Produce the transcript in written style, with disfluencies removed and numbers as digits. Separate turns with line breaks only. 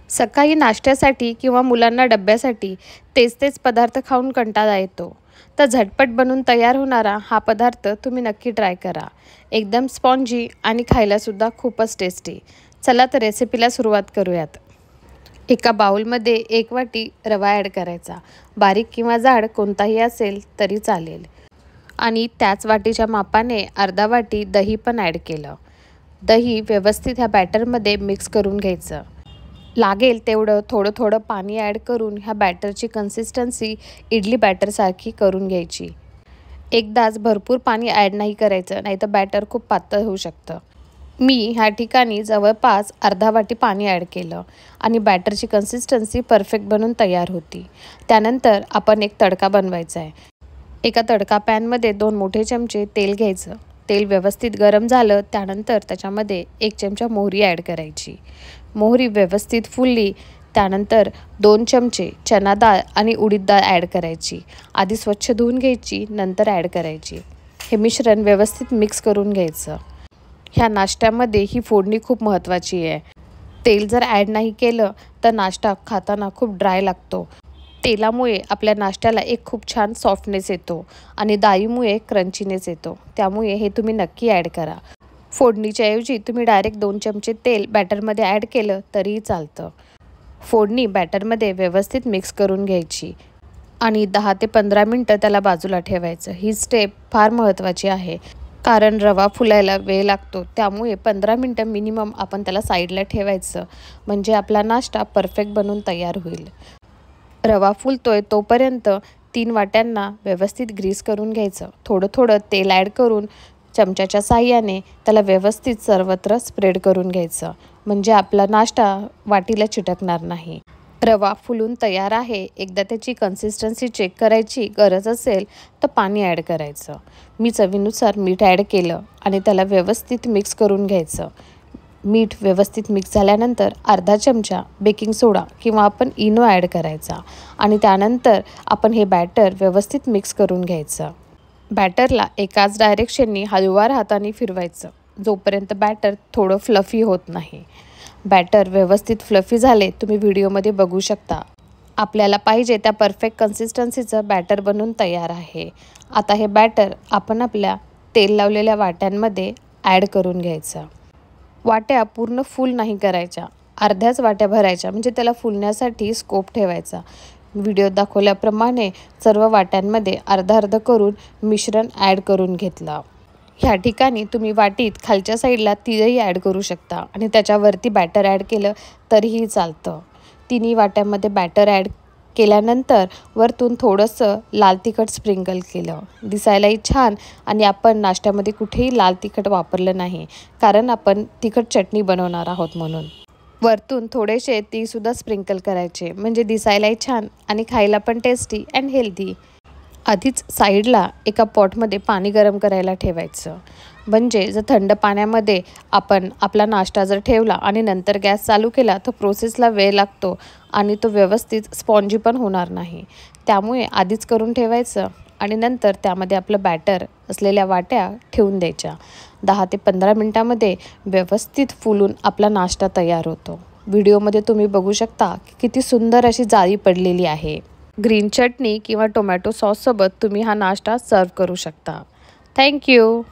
सकाळी नाश्त्यासाठी किंवा मुलांना डब्यासाठी तेच तेच पदार्थ खाऊन कंटाळा येतो. तर झटपट बनून तयार होणारा हा पदार्थ तुम्ही नक्की ट्राय करा. एकदम स्पॉन्जी आणि खायलासुद्धा खूपच टेस्टी. चला तर रेसिपीला सुरुवात करूयात. एका बाउलमध्ये 1 वाटी रवा ॲड करायचा. बारीक किंवा जाड कोणताही असेल तरी चालेल. आणि त्याच वाटीच्या मापाने अर्धा वाटी दही पण ॲड केलं. दही व्यवस्थित ह्या बॅटरमध्ये मिक्स करून घ्यायचं. लागेल तेवढं थोडं थोडं पाणी ॲड करून ह्या बॅटरची कन्सिस्टन्सी इडली बॅटरसारखी करून घ्यायची. एकदाच भरपूर पाणी ॲड नाही करायचं, नाहीतर बॅटर खूप पातळ होऊ शकतं. मी ह्या ठिकाणी जवळपास अर्धा वाटी पाणी ॲड केलं आणि बॅटरची कन्सिस्टन्सी परफेक्ट बनून तयार होती. त्यानंतर आपण एक तडका बनवायचा आहे. एका तडका पॅनमध्ये 2 मोठे चमचे तेल घ्यायचं. तेल व्यवस्थित गरम झालं त्यानंतर त्याच्यामध्ये 1 चमचा मोहरी ॲड करायची. मोहरी व्यवस्थित फुलली त्यानंतर 2 चमचे चना डाळ आणि उडीद डाळ ॲड करायची. आधी स्वच्छ धुवून घ्यायची, नंतर ॲड करायची. हे मिश्रण व्यवस्थित मिक्स करून घ्यायचं. ह्या नाश्त्यामध्ये ही फोडणी खूप महत्त्वाची आहे. तेल जर ॲड नाही केलं तर नाश्ता खाताना खूप ड्राय लागतो. तेलामुळे आपल्या नाश्त्याला एक खूप छान सॉफ्टनेस येतो आणि डाळीमुळे क्रंचीनेस येतो. त्यामुळे हे तुम्ही नक्की ॲड करा. फोडणीच्या ऐवजी तुम्ही डायरेक्ट 2 चमचे तेल बॅटरमध्ये ॲड केलं तरीही चालतं. फोडणी बॅटरमध्ये व्यवस्थित मिक्स करून घ्यायची आणि 10 ते 15 मिनटं त्याला बाजूला ठेवायचं. ही स्टेप फार महत्त्वाची आहे, कारण रवा फुलायला वेळ लागतो. त्यामुळे 15 मिनटं मिनिमम आपण त्याला साईडला ठेवायचं, म्हणजे आपला नाश्ता परफेक्ट बनून तयार होईल. रवा फुलतोय तोपर्यंत 3 वाट्यांना व्यवस्थित ग्रीस करून घ्यायचं. थोडं थोडं तेल ॲड करून चमच्याच्या साहाय्याने त्याला व्यवस्थित सर्वत्र स्प्रेड करून घ्यायचं, म्हणजे आपला नाश्ता वाटीला चिटकणार नाही. रवा फुलून तयार आहे. एकदा त्याची कन्सिस्टन्सी चेक करायची. गरज असेल तर पाणी ॲड करायचं. मी चवीनुसार मीठ ॲड केलं आणि त्याला व्यवस्थित मिक्स करून घ्यायचं. मीठ व्यवस्थित मिक्स झाल्यानंतर अर्धा चमचा बेकिंग सोडा किंवा आपण इनो ॲड करायचा आणि त्यानंतर आपण हे बॅटर व्यवस्थित मिक्स करून घ्यायचं. बॅटरला एकाच डायरेक्शननी हळूवार हाताने फिरवायचं, जोपर्यंत बॅटर थोडं फ्लफी होत नाही. बॅटर व्यवस्थित फ्लफी झाले तुम्ही व्हिडिओमध्ये बघू शकता. आपल्याला पाहिजे त्या परफेक्ट कन्सिस्टन्सीचं बॅटर बनून तयार आहे. आता हे बॅटर आपण आपल्या तेल लावलेल्या वाट्यांमध्ये ॲड करून घ्यायचं. वाट्या पूर्ण फुल नाही करायच्या, अर्ध्याच वाट्या भरायच्या, म्हणजे त्याला फुलण्यासाठी स्कोप ठेवायचा. व्हिडिओ दाखवल्याप्रमाणे सर्व वाट्यांमध्ये अर्धा अर्ध करून मिश्रण ॲड करून घेतलं. ह्या ठिकाणी तुम्ही वाटीत खालच्या साईडला तीळही ॲड करू शकता आणि त्याच्यावरती बॅटर ॲड केलं तरीही चालतं. तिन्ही वाट्यांमध्ये बॅटर ॲड केल्यानंतर वरतून थोडंसं लाल तिखट स्प्रिंकल केलं. दिसायलाही छान आणि आपण नाश्त्यामध्ये कुठेही लाल तिखट वापरलं नाही, कारण आपण तिखट चटणी बनवणार आहोत म्हणून. वरतून थोडेसे तीसुद्धा स्प्रिंकल करायचे, म्हणजे दिसायलाही छान आणि खायला पण टेस्टी अँड हेल्दी. आधीच साईडला एका पॉटमध्ये पाणी गरम करायला ठेवायचं, म्हणजे जर थंड पाण्यामध्ये आपण आपला नाश्ता जर ठेवला आणि नंतर गॅस चालू केला तर प्रोसेसला वेळ लागतो आणि तो व्यवस्थित स्पॉन्जी पण होणार नाही. त्यामुळे आधीच करून ठेवायचं आणि नंतर त्यामध्ये आपलं बॅटर असलेल्या वाट्या ठेवून द्यायच्या. 10 ते 15 मिनटामध्ये व्यवस्थित फुलून आपला नाश्ता तयार होतो. व्हिडिओमध्ये तुम्ही बघू शकता की किती सुंदर अशी जाळी पडलेली आहे. ग्रीन चटणी किंवा टोमॅटो सॉससोबत तुम्ही हा नाश्ता सर्व करू शकता. थँक्यू.